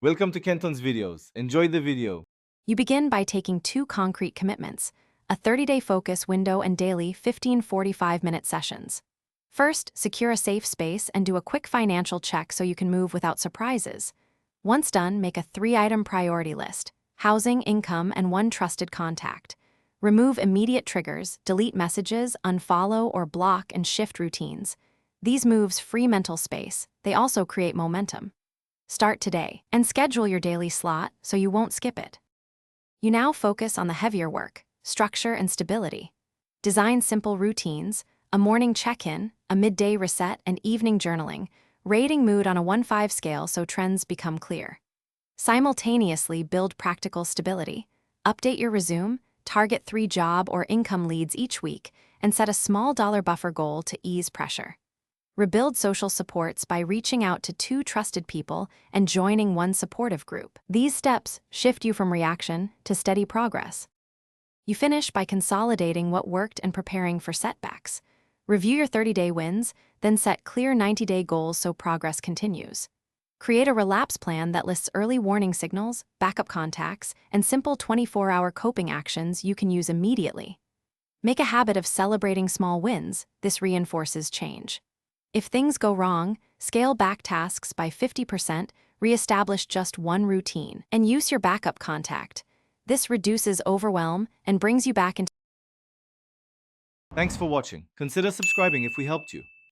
Welcome to Kenton's videos. Enjoy the video. You begin by taking two concrete commitments, a 30-day focus window and daily 15-45-minute sessions. First, secure a safe space and do a quick financial check so you can move without surprises. Once done, make a 3-item priority list: housing, income, and one trusted contact. Remove immediate triggers, delete messages, unfollow or block, and shift routines. These moves free mental space. They also create momentum. Start today and schedule your daily slot so you won't skip it. You now focus on the heavier work, structure and stability. Design simple routines, a morning check-in, a midday reset, and evening journaling, rating mood on a 1-5 scale so trends become clear. Simultaneously build practical stability. Update your resume, target 3 job or income leads each week, and set a small dollar buffer goal to ease pressure. Rebuild social supports by reaching out to 2 trusted people and joining one supportive group. These steps shift you from reaction to steady progress. You finish by consolidating what worked and preparing for setbacks. Review your 30-day wins, then set clear 90-day goals so progress continues. Create a relapse plan that lists early warning signals, backup contacts, and simple 24-hour coping actions you can use immediately. Make a habit of celebrating small wins. This reinforces change. If things go wrong, scale back tasks by 50%, reestablish just one routine, and use your backup contact. This reduces overwhelm and brings you back into. Thanks for watching. Consider subscribing if we helped you.